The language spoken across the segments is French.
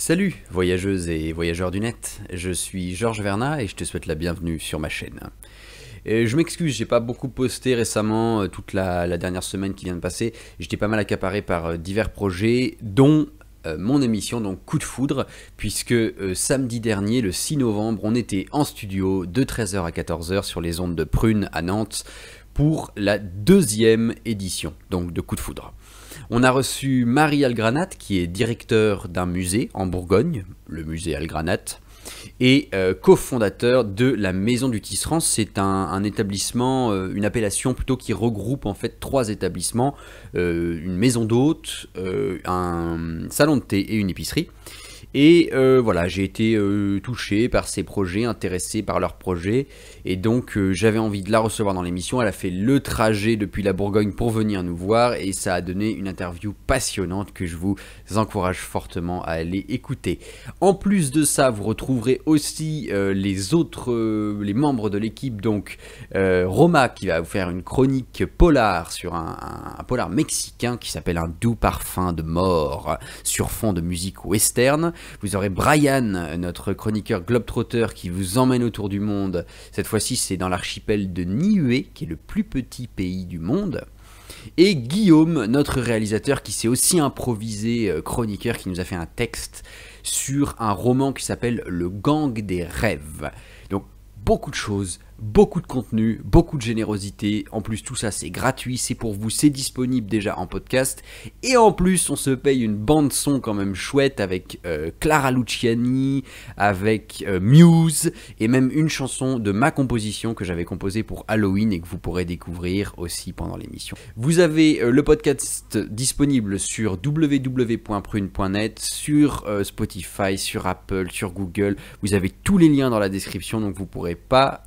Salut voyageuses et voyageurs du net, je suis Georges Vernat et je te souhaite la bienvenue sur ma chaîne. Et je m'excuse, j'ai pas beaucoup posté récemment, toute la dernière semaine qui vient de passer. J'étais pas mal accaparé par divers projets, dont mon émission, donc Coup de Foudre, puisque samedi dernier, le 6 novembre, on était en studio de 13 h à 14 h sur les ondes de Prune à Nantes pour la deuxième édition donc de Coup de Foudre. On a reçu Marie Algranat, qui est directeur d'un musée en Bourgogne, le musée Algranat, et cofondateur de la Maison du Tisserand. C'est un établissement, une appellation plutôt qui regroupe en fait 3 établissements, une maison d'hôtes, un salon de thé et une épicerie. Et voilà, j'ai été touché par ces projets, intéressé par leurs projets, et donc j'avais envie de la recevoir dans l'émission. Elle a fait le trajet depuis la Bourgogne pour venir nous voir, et ça a donné une interview passionnante que je vous encourage fortement à aller écouter. En plus de ça, vous retrouverez aussi les membres de l'équipe, donc Roma qui va vous faire une chronique polar sur un polar mexicain qui s'appelle Un doux parfum de mort, sur fond de musique western. Vous aurez Brian, notre chroniqueur globetrotter, qui vous emmène autour du monde. Cette fois-ci, c'est dans l'archipel de Niue, qui est le plus petit pays du monde. Et Guillaume, notre réalisateur, qui s'est aussi improvisé chroniqueur, qui nous a fait un texte sur un roman qui s'appelle Le Gang des rêves. Donc, beaucoup de choses, beaucoup de contenu, beaucoup de générosité. En plus, tout ça, c'est gratuit, c'est pour vous, c'est disponible déjà en podcast. Et en plus, on se paye une bande-son quand même chouette avec Clara Luciani, avec Muse, et même une chanson de ma composition que j'avais composée pour Halloween et que vous pourrez découvrir aussi pendant l'émission. Vous avez le podcast disponible sur www.prune.net, sur Spotify, sur Apple, sur Google. Vous avez tous les liens dans la description, donc vous ne pourrez pas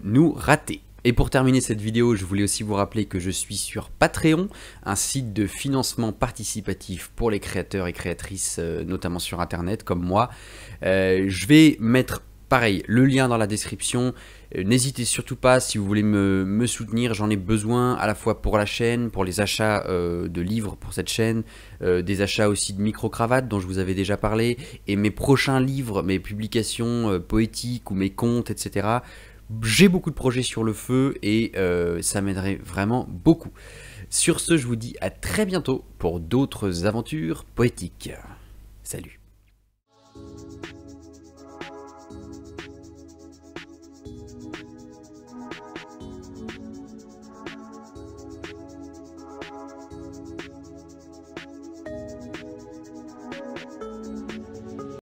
nous rater. Et pour terminer cette vidéo, je voulais aussi vous rappeler que je suis sur Patreon, un site de financement participatif pour les créateurs et créatrices, notamment sur internet comme moi. Je vais mettre pareil le lien dans la description. N'hésitez surtout pas, si vous voulez me soutenir, j'en ai besoin à la fois pour la chaîne, pour les achats de livres pour cette chaîne, des achats aussi de micro-cravates dont je vous avais déjà parlé, et mes prochains livres, mes publications poétiques ou mes contes, etc. J'ai beaucoup de projets sur le feu et ça m'aiderait vraiment beaucoup. Sur ce, je vous dis à très bientôt pour d'autres aventures poétiques. Salut!